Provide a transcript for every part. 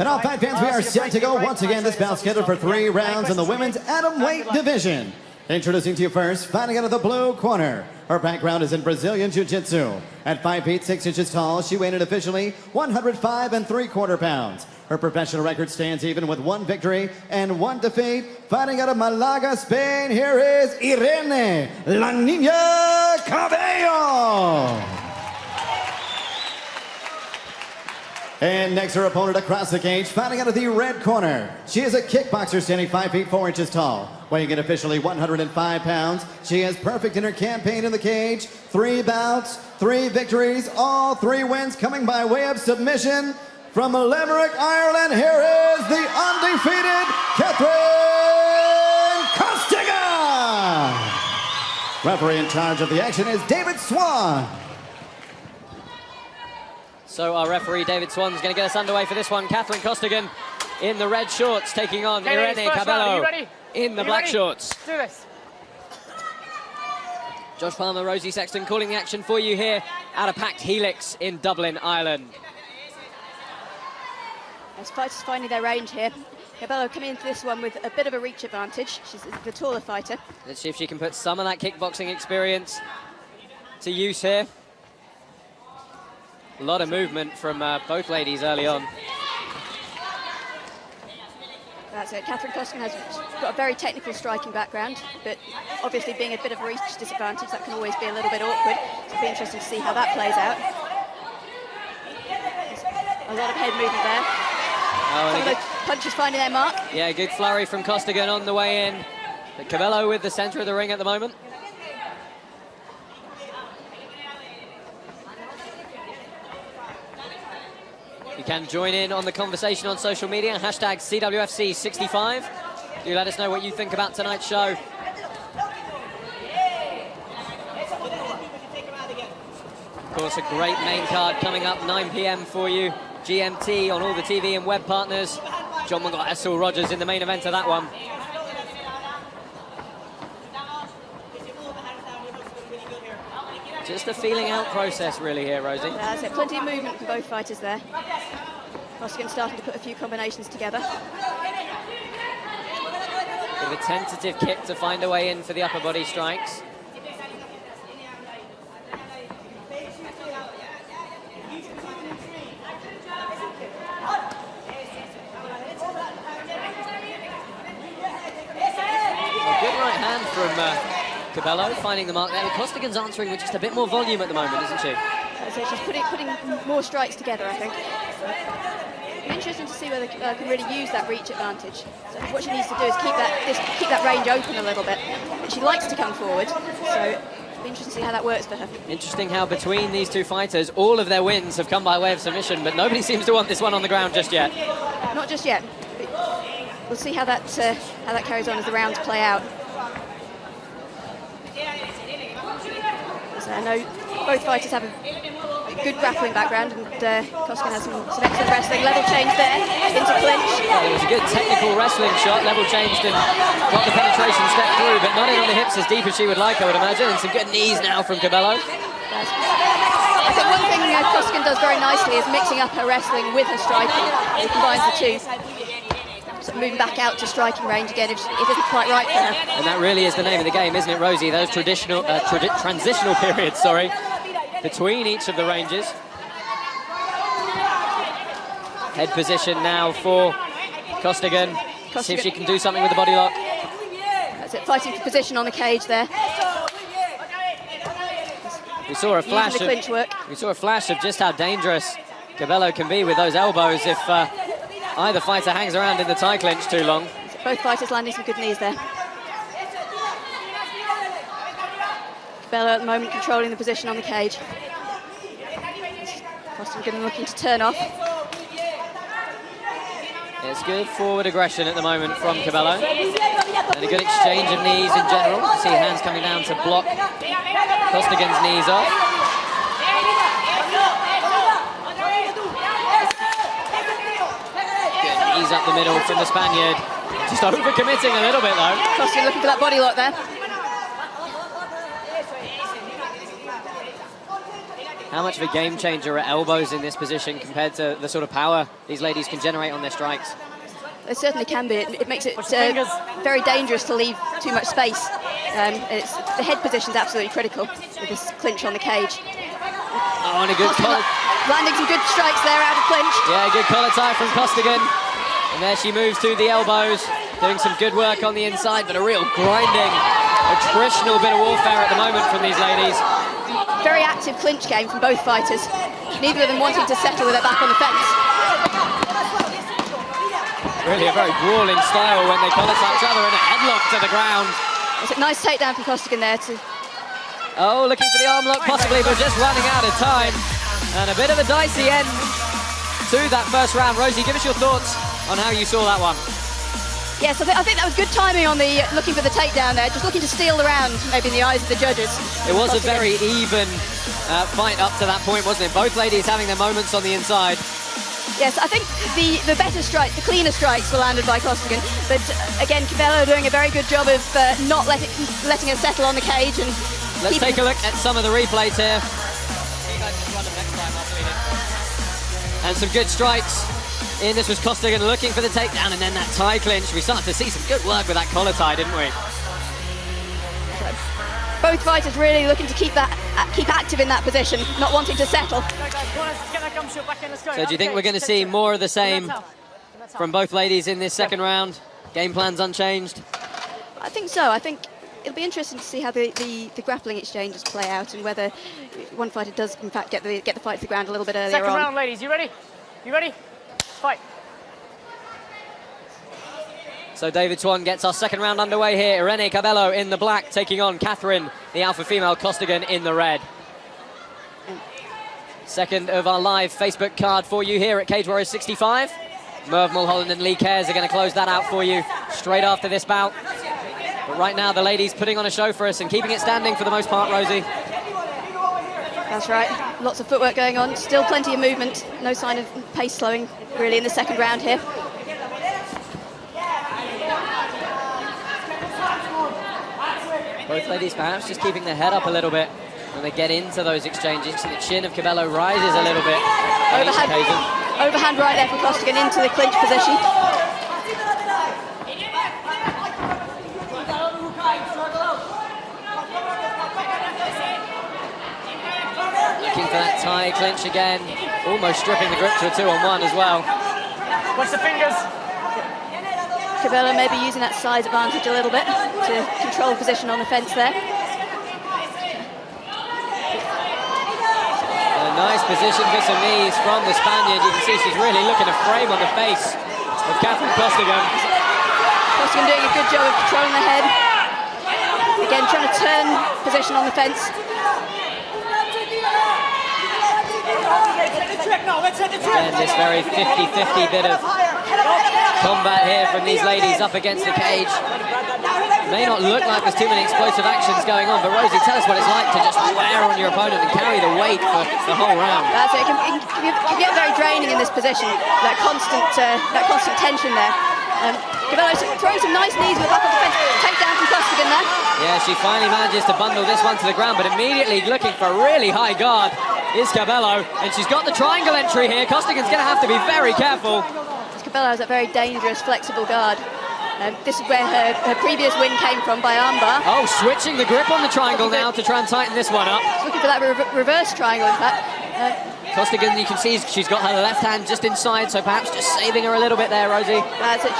And all fight fans, we are set to go once again. This bout scheduled for 3 rounds in the women's atomweight division. Introducing to you first, fighting out of the blue corner. Her background is in Brazilian Jiu-Jitsu. At 5 feet 6 inches tall, she weighed in officially 105 3/4 pounds. Her professional record stands even with 1 victory and 1 defeat. Fighting out of Malaga, Spain, here is Irene La Niña Cabello. And next, her opponent across the cage, fighting out of the red corner. She is a kickboxer standing 5 feet 4 inches tall, weighing in officially 105 pounds. She is perfect in her campaign in the cage. 3 bouts, 3 victories, all 3 wins coming by way of submission. From Limerick, Ireland, here is the undefeated Catherine Costigan. Referee in charge of the action is David Swan. So our referee, David Swan, is going to get us underway for this one. Catherine Costigan in the red shorts, taking on Irene Cabello in the black shorts. Do this. Josh Palmer, Rosie Sexton calling the action for you here at a packed Helix in Dublin, Ireland. As fighters finding their range here. Cabello coming into this one with a bit of a reach advantage. She's the taller fighter. Let's see if she can put some of that kickboxing experience to use here. A lot of movement from both ladies early on. That's it. Catherine Costigan has got a very technical striking background, but obviously being a bit of a reach disadvantage, that can always be a little bit awkward. So it'll be interesting to see how that plays out. There's a lot of head movement there. Some of those punches finding their mark. Yeah, good flurry from Costigan on the way in. But Cabello with the centre of the ring at the moment. You can join in on the conversation on social media, hashtag CWFC65. Do let us know what you think about tonight's show. Of course, a great main card coming up, 9 p.m. for you. GMT on all the TV and web partners. John Mungo, Essel Rogers in the main event of that one. Just a feeling out process really here, Rosie. That's it. Plenty of movement from both fighters there. Costigan starting to put a few combinations together. Bit of a tentative kick to find a way in for the upper body strikes. Good right hand from Cabello, finding the mark there. Costigan's answering with just a bit more volume at the moment, isn't she? So she's putting more strikes together, I think. It'll be interesting to see whether Cabello can really use that reach advantage. So what she needs to do is keep that range open a little bit. But she likes to come forward, so it'll be interesting to see how that works for her. Interesting how between these two fighters, all of their wins have come by way of submission, but nobody seems to want this one on the ground just yet. Not just yet. We'll see how that carries on as the rounds play out. So I know both fighters have a good grappling background, and Costigan has some excellent wrestling. Level change there into clinch. Well, it was a good technical wrestling shot. Level changed and got the penetration step through, but not in on the hips as deep as she would like, I would imagine. And some good knees now from Cabello. I think one thing Costigan does very nicely is mixing up her wrestling with her striking. He combines the two. So moving back out to striking range again if it isn't quite right for her. And that really is the name of the game, isn't it, Rosie? Those transitional periods, between each of the ranges. Head position now for Costigan. See if she can do something with the body lock. That's it, fighting for position on the cage there. We saw a flash of clinch work. We saw a flash of just how dangerous Cabello can be with those elbows if either fighter hangs around in the tie clinch too long. Both fighters landing some good knees there. Cabello at the moment controlling the position on the cage. Costigan looking to turn off. It's good forward aggression at the moment from Cabello. And a good exchange of knees in general. See hands coming down to block Costigan's knees off. Knees up the middle from the Spaniard. Just over-committing a little bit, though. Costigan looking for that body lock there. How much of a game changer are elbows in this position compared to the sort of power these ladies can generate on their strikes? It certainly can be. It makes it very dangerous to leave too much space. The head position is absolutely critical with this clinch on the cage. Oh, and a good collar. Landing some good strikes there out of clinch. Yeah, good collar tie from Costigan. And there she moves to the elbows, doing some good work on the inside, but a real grinding, attritional bit of warfare at the moment from these ladies. Very active clinch game from both fighters. Neither of them wanting to settle with their back on the fence. Really a very brawling style when they collar tie each other and a headlock to the ground. It's a nice takedown from Costigan there too. Oh, looking for the arm lock possibly, but just running out of time. And a bit of a dicey end to that first round. Rosie, give us your thoughts on how you saw that one. Yes, I think that was good timing on the looking for the takedown there, just looking to steal the round, maybe in the eyes of the judges. It was Costigan. a very even fight up to that point, wasn't it? Both ladies having their moments on the inside. Yes, I think the better strikes, the cleaner strikes were landed by Costigan, but again, Cabello doing a very good job of not letting her settle on the cage. And let's take a look at some of the replays here. And some good strikes. In this was Costigan looking for the takedown, and then that tie clinch. We started to see some good work with that collar tie, didn't we? Both fighters really looking to keep active in that position, not wanting to settle. So do you think we're going to see more of the same from both ladies in this second round? Game plans unchanged? I think so. I think it'll be interesting to see how the grappling exchanges play out and whether one fighter does in fact get the fight to the ground a little bit earlier on. Second round, ladies. You ready? You ready? Fight. So David Swan gets our second round underway here. Irene Cabello in the black, taking on Catherine, the alpha female Costigan, in the red. Second of our live Facebook card for you here at Cage Warriors 65. Merv Mulholland and Lee Cares are going to close that out for you straight after this bout. But right now, the ladies putting on a show for us and keeping it standing for the most part, Rosie. That's right. Lots of footwork going on. Still plenty of movement. No sign of pace slowing really in the second round here. Both ladies perhaps just keeping their head up a little bit when they get into those exchanges. So the chin of Cabello rises a little bit on each occasion. Overhand right there from Costigan into the clinch position. Looking for that tie clinch again. Almost stripping the grip to a 2-on-1 as well. Watch the fingers. Cabello maybe using that size advantage a little bit to control position on the fence there. A nice position for some knees from the Spaniard. You can see she's really looking to frame on the face of Catherine Costigan. Costigan doing a good job of controlling the head. Again, trying to turn position on the fence. And this very 50-50 bit of combat here from these ladies up against the cage. May not look like there's too many explosive actions going on, but Rosie, tell us what it's like to just wear on your opponent and carry the weight for the whole round. That's it. It can get very draining in this position. That constant tension there. Cabello throwing some nice knees with the back of the fence. Takedown from Costigan there. Yeah, she finally manages to bundle this one to the ground, but immediately looking for a really high guard is Cabello, and she's got the triangle entry here. Costigan's going to have to be very careful. Cabello has a very dangerous, flexible guard. This is where her previous win came from by armbar. Oh, switching the grip on the triangle now to try and tighten this one up. Looking for that reverse triangle, in fact. Costigan, you can see she's got her left hand just inside, so perhaps just saving her a little bit there, Rosie. That's it.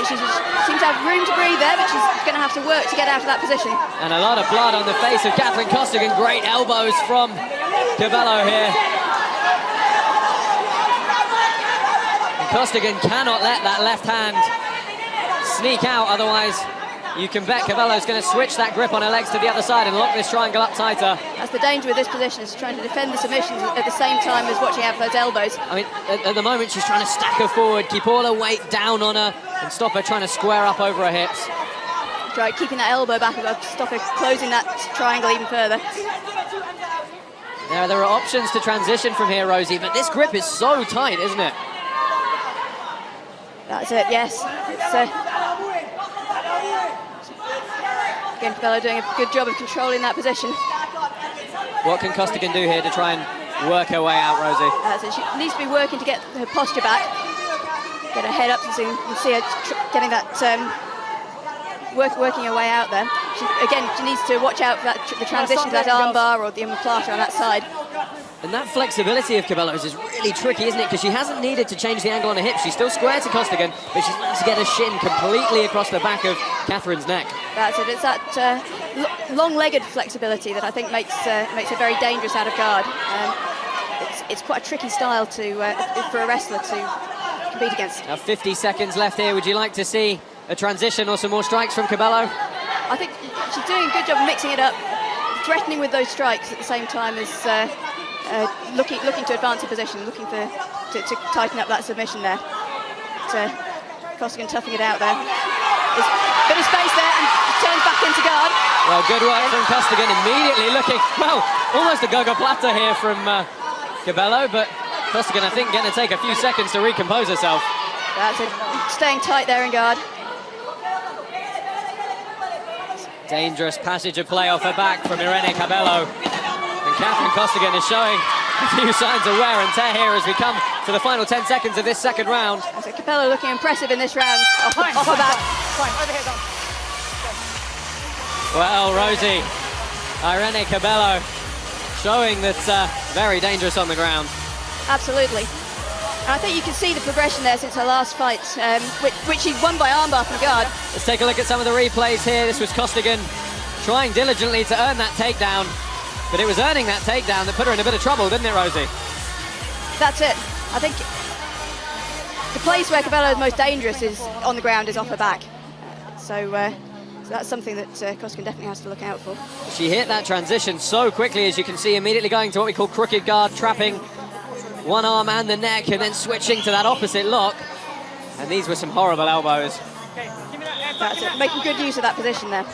She seems to have room to breathe there, but she's going to have to work to get out of that position. And a lot of blood on the face of Catherine Costigan. Great elbows from Cabello here. And Costigan cannot let that left hand sneak out, otherwise you can bet Cabello's going to switch that grip on her legs to the other side and lock this triangle up tighter. That's the danger with this position, is trying to defend the submissions at the same time as watching out for those elbows. I mean, at the moment she's trying to stack her forward, keep all her weight down on her and stop her trying to square up over her hips. Right, keeping that elbow back as well to stop her closing that triangle even further. There are options to transition from here, Rosie, but this grip is so tight, isn't it? That's it, yes. Again, Cabello doing a good job of controlling that position. What can Costigan do here to try and work her way out, Rosie? So she needs to be working to get her posture back, get her head up so you can see her getting that, working her way out there. She needs to watch out for the transition to that armbar or the omoplata on that side. And that flexibility of Cabello's is really tricky, isn't it? Because she hasn't needed to change the angle on her hips. She's still square to Costigan, but she's managed to get her shin completely across the back of Catherine's neck. That's it. It's that long-legged flexibility that I think makes her very dangerous out of guard. It's quite a tricky style for a wrestler to compete against. Now 50 seconds left here. Would you like to see a transition or some more strikes from Cabello? I think she's doing a good job of mixing it up, threatening with those strikes at the same time as looking to advance her position, looking to tighten up that submission there. Costigan toughing it out there. There's a bit of space there, and turns back into guard. Well, good work from Costigan, immediately looking, well, almost a gogoplata here from Cabello, but Costigan, I think, going to take a few seconds to recompose herself. That's it, staying tight there in guard. Dangerous passage of play off her back from Irene Cabello. And Catherine Costigan is showing a few signs of wear and tear here as we come to the final 10 seconds of this second round. So Cabello looking impressive in this round, off her back. Fine, over here, Dom. Well, Rosie, Irene Cabello showing that very dangerous on the ground. Absolutely. And I think you can see the progression there since her last fight, which she won by armbar from guard. Let's take a look at some of the replays here. This was Costigan trying diligently to earn that takedown, but it was earning that takedown that put her in a bit of trouble, didn't it, Rosie? That's it. I think the place where Cabello is most dangerous is on the ground, is off her back. So that's something that Costigan definitely has to look out for. She hit that transition so quickly, as you can see, immediately going to what we call crooked guard, trapping one arm and the neck, and then switching to that opposite lock. And these were some horrible elbows. That's it, making good use of that position there.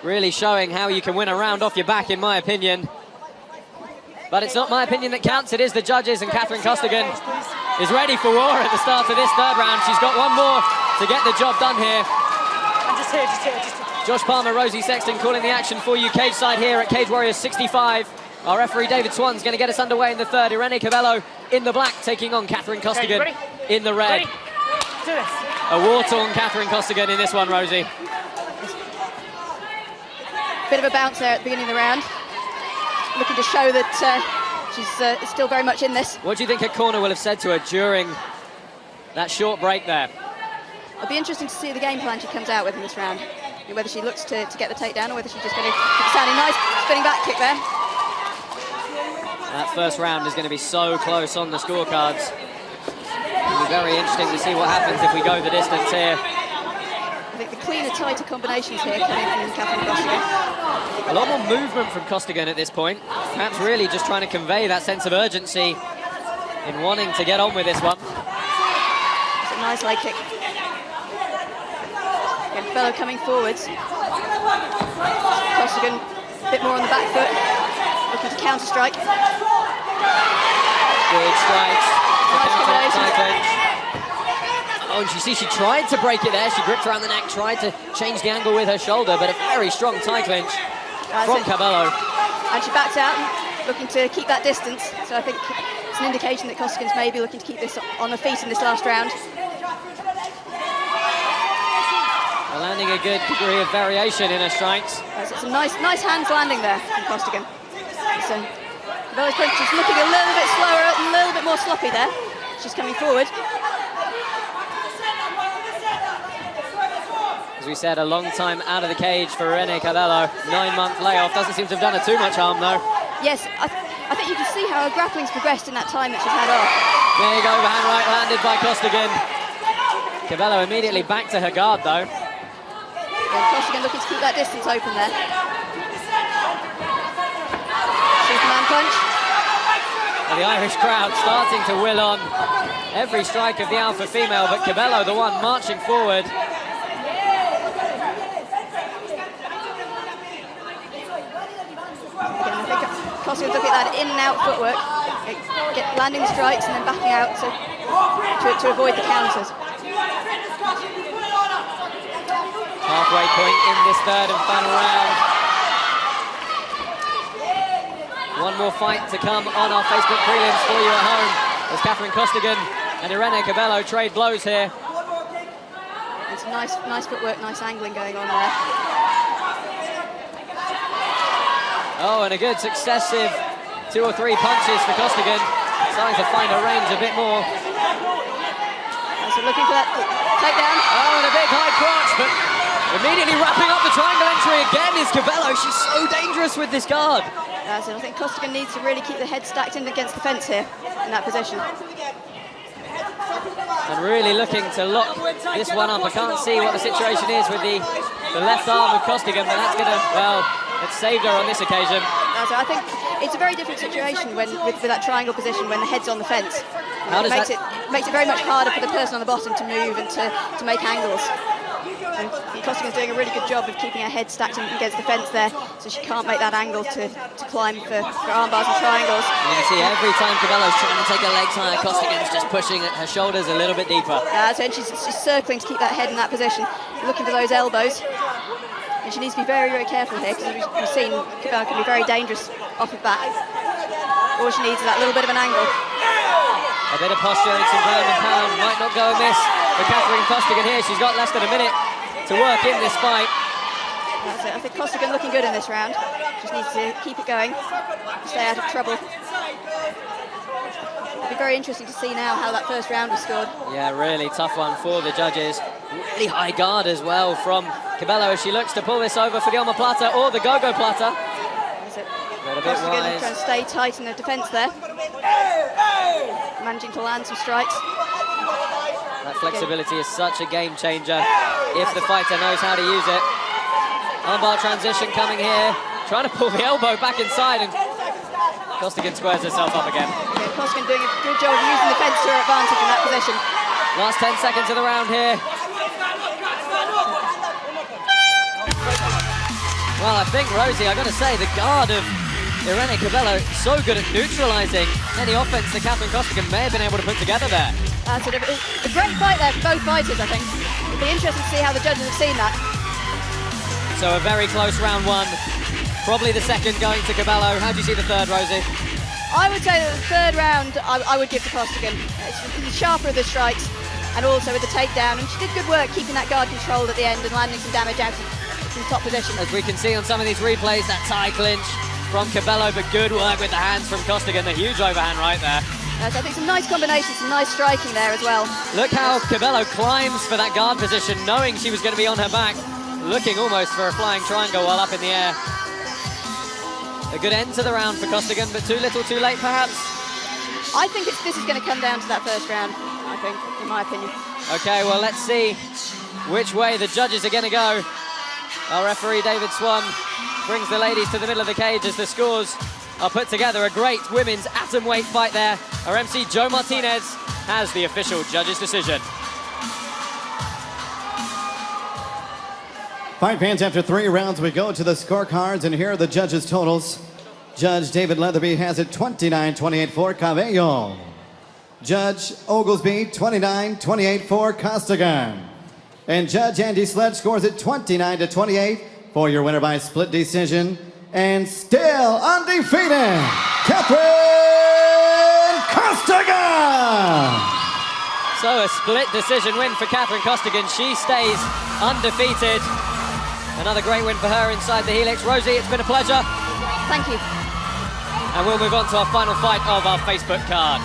Really showing how you can win a round off your back, in my opinion. But it's not my opinion that counts, it is the judges, and Catherine Costigan is ready for war at the start of this third round. She's got one more to get the job done here. I'm just here. Josh Palmer, Rosie Sexton calling the action for you cage side here at Cage Warriors 65. Our referee David Swan's going to get us underway in the third. Irene Cabello in the black taking on Catherine Costigan in the red. Ready? Do this. A war-torn Catherine Costigan in this one, Rosie. Bit of a bounce there at the beginning of the round. Looking to show that she's still very much in this. What do you think her corner will have said to her during that short break there? It'll be interesting to see the game plan she comes out with in this round. Whether she looks to get the takedown or whether she's just going to keep it sounding nice. Spinning back kick there. That first round is going to be so close on the scorecards. It'll be very interesting to see what happens if we go the distance here. I think the cleaner, tighter combinations here coming from Catherine Costigan. A lot more movement from Costigan at this point. Perhaps really just trying to convey that sense of urgency in wanting to get on with this one. It's a nice leg kick. Again, Cabello coming forwards. Costigan a bit more on the back foot. Looking to counter strike. Good strikes. Nice combination. Oh, and you see she tried to break it there. She gripped around the neck, tried to change the angle with her shoulder, but a very strong tie clinch from Cabello. And she backs out, looking to keep that distance. So I think it's an indication that Costigan's maybe looking to keep this on her feet in this last round. Landing a good degree of variation in her strikes. So some nice hands landing there from Costigan. So Cabello's punch is looking a little bit slower, a little bit more sloppy there. She's coming forward. As we said, a long time out of the cage for Irene Cabello. 9-month layoff. Doesn't seem to have done her too much harm, though. Yes, I think you can see how her grappling's progressed in that time that she's had off. There you go, overhand right landed by Costigan. Cabello immediately back to her guard, though. Yeah, Costigan looking to keep that distance open there. Superman punch. And the Irish crowd starting to will on every strike of the alpha female, but Cabello the one marching forward. Again, I think Costigan's looking at that in and out footwork, landing the strikes and then backing out to avoid the counters. Halfway point in this third and final round. One more fight to come on our Facebook prelims for you at home as Catherine Costigan and Irene Cabello trade blows here. It's nice footwork, nice angling going on there. Oh, and a good successive 2 or 3 punches for Costigan. Starting to find her range a bit more. So looking for that takedown. Oh, and a big high crotch, but immediately wrapping up the triangle entry again is Cabello. She's so dangerous with this guard. That's it. I think Costigan needs to really keep the head stacked in against the fence here in that position. And really looking to lock this one up. I can't see what the situation is with the left arm of Costigan, but that's going to, well, it saved her on this occasion. So I think it's a very different situation when with that triangle position when the head's on the fence. How does it makes it very much harder for the person on the bottom to move and to make angles. And Costigan's doing a really good job of keeping her head stacked against the fence there, so she can't make that angle to climb for arm bars and triangles. You can see every time Cabello's trying to take her legs higher, Costigan's just pushing her shoulders a little bit deeper. So she's circling to keep that head in that position, looking for those elbows. And she needs to be very, very careful here, because we've seen Cabello can be very dangerous off the back. All she needs is that little bit of an angle. A bit of posture and some ground and pound might not go amiss for Catherine Costigan here. She's got less than a minute to work in this fight. That's it. I think Costigan looking good in this round. Just needs to keep it going, stay out of trouble. It'll be very interesting to see now how that first round was scored. Yeah, really tough one for the judges. Really high guard as well from Cabello as she looks to pull this over for the omoplata or the go-go plata. That's it. But a bit Costigan wise. trying to stay tight in the defence there. Managing to land some strikes. That flexibility is such a game changer if the fighter knows how to use it. Armbar transition coming here, trying to pull the elbow back inside, and Costigan squares herself up again. Okay, Costigan doing a good job of using the fence to her advantage in that position. Last 10 seconds of the round here. Well, I think, Rosie, I've got to say, the guard of Irene Cabello so good at neutralising any offence that Catherine Costigan may have been able to put together there. Sort of a great fight there for both fighters, I think. It'll be interesting to see how the judges have seen that. So a very close round one. Probably the second going to Cabello. How do you see the third, Rosie? I would say that the third round I would give to Costigan. It's the sharper of the strikes and also with the takedown. And she did good work keeping that guard controlled at the end and landing some damage out from top position. As we can see on some of these replays, that tie clinch from Cabello, but good work with the hands from Costigan. The huge overhand right there. So I think some nice combinations, some nice striking there as well. Look how Cabello climbs for that guard position, knowing she was going to be on her back, looking almost for a flying triangle while up in the air. A good end to the round for Costigan, but too little, too late, perhaps? I think this is going to come down to that first round, I think, in my opinion. Okay, well, let's see which way the judges are going to go. Our referee, David Swan, brings the ladies to the middle of the cage as the scores are put together. A great women's atomweight fight there. Our MC, Joe Martinez, has the official judges' decision. Fight fans, after 3 rounds, we go to the scorecards, and here are the judges' totals. Judge David Leatherby has it 29-28 for Cabello. Judge Oglesby, 29-28 for Costigan. And Judge Andy Sledge scores it 29-28 for your winner by split decision. And still undefeated, Catherine Costigan! So a split decision win for Catherine Costigan. She stays undefeated. Another great win for her inside the Helix. Rosie, it's been a pleasure. Thank you. And we'll move on to our final fight of our Facebook card.